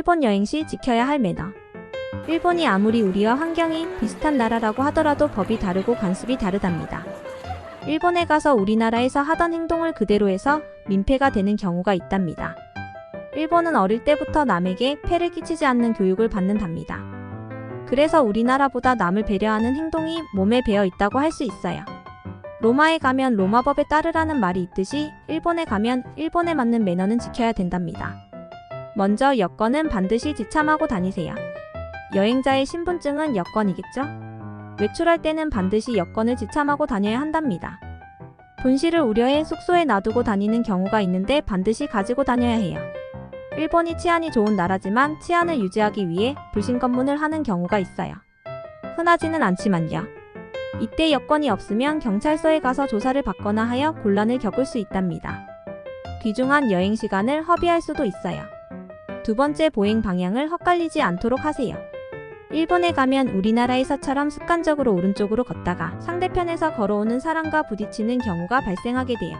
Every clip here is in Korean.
일본 여행 시 지켜야 할 매너. 일본이 아무리 우리와 환경이 비슷한 나라라고 하더라도 법이 다르고 관습이 다르답니다. 일본에 가서 우리나라에서 하던 행동을 그대로 해서 민폐가 되는 경우가 있답니다. 일본은 어릴 때부터 남에게 폐를 끼치지 않는 교육을 받는답니다. 그래서 우리나라보다 남을 배려하는 행동이 몸에 배어 있다고 할 수 있어요. 로마에 가면 로마법에 따르라는 말이 있듯이 일본에 가면 일본에 맞는 매너는 지켜야 된답니다. 먼저 여권은 반드시 지참하고 다니세요. 여행자의 신분증은 여권이겠죠? 외출할 때는 반드시 여권을 지참하고 다녀야 한답니다. 분실을 우려해 숙소에 놔두고 다니는 경우가 있는데 반드시 가지고 다녀야 해요. 일본이 치안이 좋은 나라지만 치안을 유지하기 위해 불신검문을 하는 경우가 있어요. 흔하지는 않지만요. 이때 여권이 없으면 경찰서에 가서 조사를 받거나 하여 곤란을 겪을 수 있답니다. 귀중한 여행 시간을 허비할 수도 있어요. 두 번째, 보행 방향을 헛갈리지 않도록 하세요. 일본에 가면 우리나라에서처럼 습관적으로 오른쪽으로 걷다가 상대편에서 걸어오는 사람과 부딪히는 경우가 발생하게 돼요.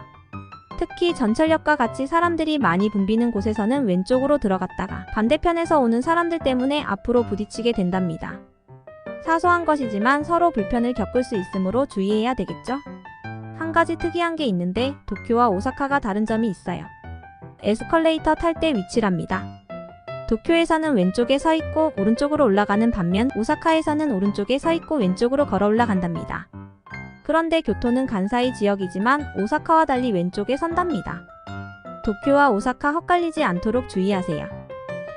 특히 전철역과 같이 사람들이 많이 붐비는 곳에서는 왼쪽으로 들어갔다가 반대편에서 오는 사람들 때문에 앞으로 부딪히게 된답니다. 사소한 것이지만 서로 불편을 겪을 수 있으므로 주의해야 되겠죠? 한 가지 특이한 게 있는데 도쿄와 오사카가 다른 점이 있어요. 에스컬레이터 탈 때 위치랍니다. 도쿄에서는 왼쪽에 서 있고 오른쪽으로 올라가는 반면 오사카에서는 오른쪽에 서 있고 왼쪽으로 걸어 올라간답니다. 그런데 교토는 간사이 지역이지만 오사카와 달리 왼쪽에 선답니다. 도쿄와 오사카 헛갈리지 않도록 주의하세요.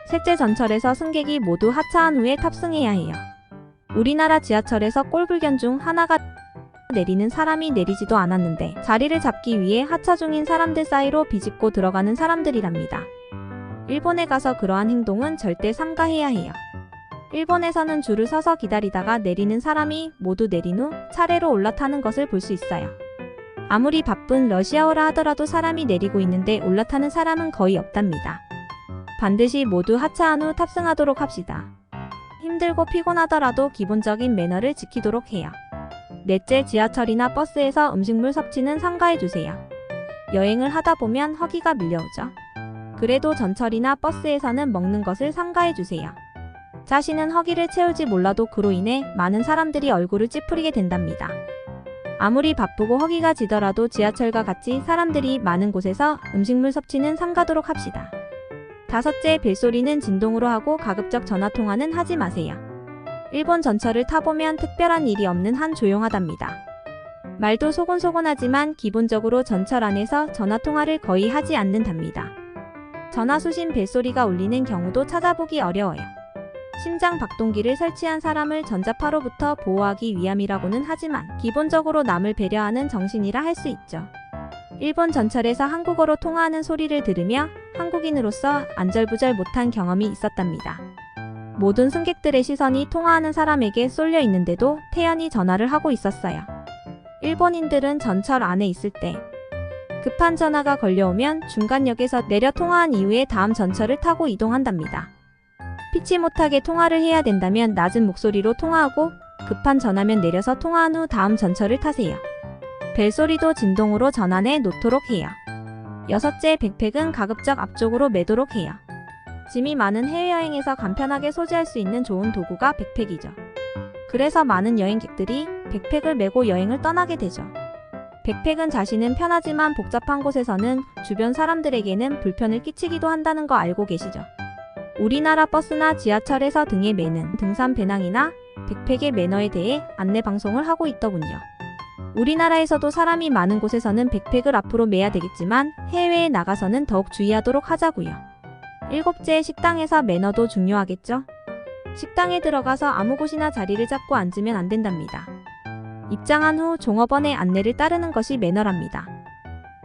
셋째, 전철에서 승객이 모두 하차한 후에 탑승해야 해요. 우리나라 지하철에서 꼴불견 중 하나가 내리는 사람이 내리지도 않았는데 자리를 잡기 위해 하차 중인 사람들 사이로 비집고 들어가는 사람들이랍니다. 일본에 가서 그러한 행동은 절대 삼가해야 해요. 일본에서는 줄을 서서 기다리다가 내리는 사람이 모두 내린 후 차례로 올라타는 것을 볼 수 있어요. 아무리 바쁜 러시아어라 하더라도 사람이 내리고 있는데 올라타는 사람은 거의 없답니다. 반드시 모두 하차한 후 탑승하도록 합시다. 힘들고 피곤하더라도 기본적인 매너를 지키도록 해요. 넷째, 지하철이나 버스에서 음식물 섭취는 삼가해주세요. 여행을 하다 보면 허기가 밀려오죠. 그래도 전철이나 버스에서는 먹는 것을 삼가해주세요. 자신은 허기를 채울지 몰라도 그로 인해 많은 사람들이 얼굴을 찌푸리게 된답니다. 아무리 바쁘고 허기가 지더라도 지하철과 같이 사람들이 많은 곳에서 음식물 섭취는 삼가도록 합시다. 다섯째, 벨소리는 진동으로 하고 가급적 전화통화는 하지 마세요. 일본 전철을 타보면 특별한 일이 없는 한 조용하답니다. 말도 소곤소곤하지만 기본적으로 전철 안에서 전화통화를 거의 하지 않는답니다. 전화 수신 벨소리가 울리는 경우도 찾아보기 어려워요. 심장 박동기를 설치한 사람을 전자파로부터 보호하기 위함이라고는 하지만 기본적으로 남을 배려하는 정신이라 할 수 있죠. 일본 전철에서 한국어로 통화하는 소리를 들으며 한국인으로서 안절부절 못한 경험이 있었답니다. 모든 승객들의 시선이 통화하는 사람에게 쏠려 있는데도 태연히 전화를 하고 있었어요. 일본인들은 전철 안에 있을 때 급한 전화가 걸려오면 중간역에서 내려 통화한 이후에 다음 전철을 타고 이동한답니다. 피치 못하게 통화를 해야 된다면 낮은 목소리로 통화하고 급한 전화면 내려서 통화한 후 다음 전철을 타세요. 벨소리도 진동으로 전환해 놓도록 해요. 여섯째, 백팩은 가급적 앞쪽으로 매도록 해요. 짐이 많은 해외여행에서 간편하게 소지할 수 있는 좋은 도구가 백팩이죠. 그래서 많은 여행객들이 백팩을 메고 여행을 떠나게 되죠. 백팩은 자신은 편하지만 복잡한 곳에서는 주변 사람들에게는 불편을 끼치기도 한다는 거 알고 계시죠? 우리나라 버스나 지하철에서 등에 매는 등산 배낭이나 백팩의 매너에 대해 안내 방송을 하고 있더군요. 우리나라에서도 사람이 많은 곳에서는 백팩을 앞으로 매야 되겠지만 해외에 나가서는 더욱 주의하도록 하자고요. 일곱째, 식당에서 매너도 중요하겠죠? 식당에 들어가서 아무 곳이나 자리를 잡고 앉으면 안 된답니다. 입장한 후 종업원의 안내를 따르는 것이 매너랍니다.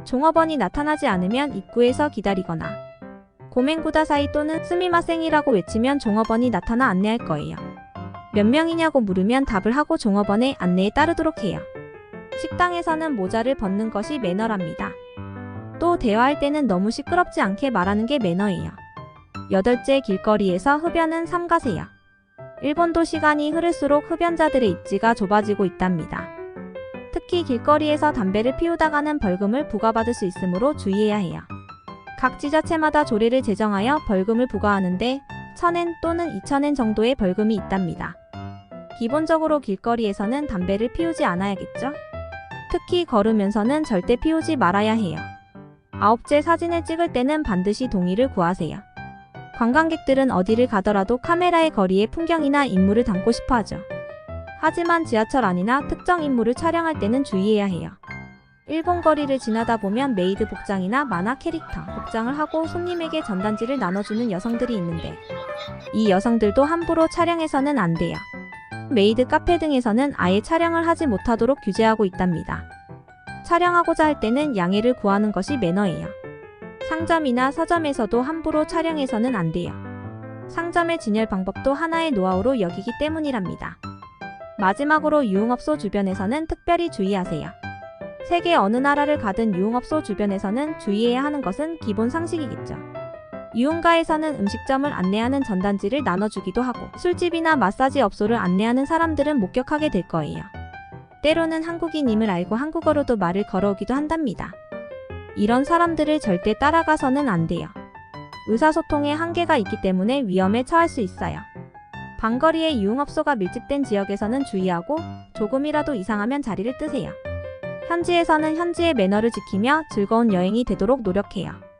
종업원이 나타나지 않으면 입구에서 기다리거나 고멘구다사이 또는 스미마생이라고 외치면 종업원이 나타나 안내할 거예요. 몇 명이냐고 물으면 답을 하고 종업원의 안내에 따르도록 해요. 식당에서는 모자를 벗는 것이 매너랍니다. 또 대화할 때는 너무 시끄럽지 않게 말하는 게 매너예요. 여덟째, 길거리에서 흡연은 삼가세요. 일본도 시간이 흐를수록 흡연자들의 입지가 좁아지고 있답니다. 특히 길거리에서 담배를 피우다가는 벌금을 부과받을 수 있으므로 주의해야 해요. 각 지자체마다 조례를 제정하여 벌금을 부과하는데 1,000엔 또는 2,000엔 정도의 벌금이 있답니다. 기본적으로 길거리에서는 담배를 피우지 않아야겠죠? 특히 걸으면서는 절대 피우지 말아야 해요. 아홉째, 사진을 찍을 때는 반드시 동의를 구하세요. 관광객들은 어디를 가더라도 카메라에 거리의 풍경이나 인물을 담고 싶어 하죠. 하지만 지하철 안이나 특정 인물을 촬영할 때는 주의해야 해요. 일본 거리를 지나다 보면 메이드 복장이나 만화 캐릭터 복장을 하고 손님에게 전단지를 나눠주는 여성들이 있는데 이 여성들도 함부로 촬영해서는 안 돼요. 메이드 카페 등에서는 아예 촬영을 하지 못하도록 규제하고 있답니다. 촬영하고자 할 때는 양해를 구하는 것이 매너예요. 상점이나 서점에서도 함부로 촬영해서는 안 돼요. 상점의 진열 방법도 하나의 노하우로 여기기 때문이랍니다. 마지막으로 유흥업소 주변에서는 특별히 주의하세요. 세계 어느 나라를 가든 유흥업소 주변에서는 주의해야 하는 것은 기본 상식이겠죠. 유흥가에서는 음식점을 안내하는 전단지를 나눠주기도 하고 술집이나 마사지 업소를 안내하는 사람들은 목격하게 될 거예요. 때로는 한국인임을 알고 한국어로도 말을 걸어오기도 한답니다. 이런 사람들을 절대 따라가서는 안 돼요. 의사소통에 한계가 있기 때문에 위험에 처할 수 있어요. 방거리에 유흥업소가 밀집된 지역에서는 주의하고 조금이라도 이상하면 자리를 뜨세요. 현지에서는 현지의 매너를 지키며 즐거운 여행이 되도록 노력해요.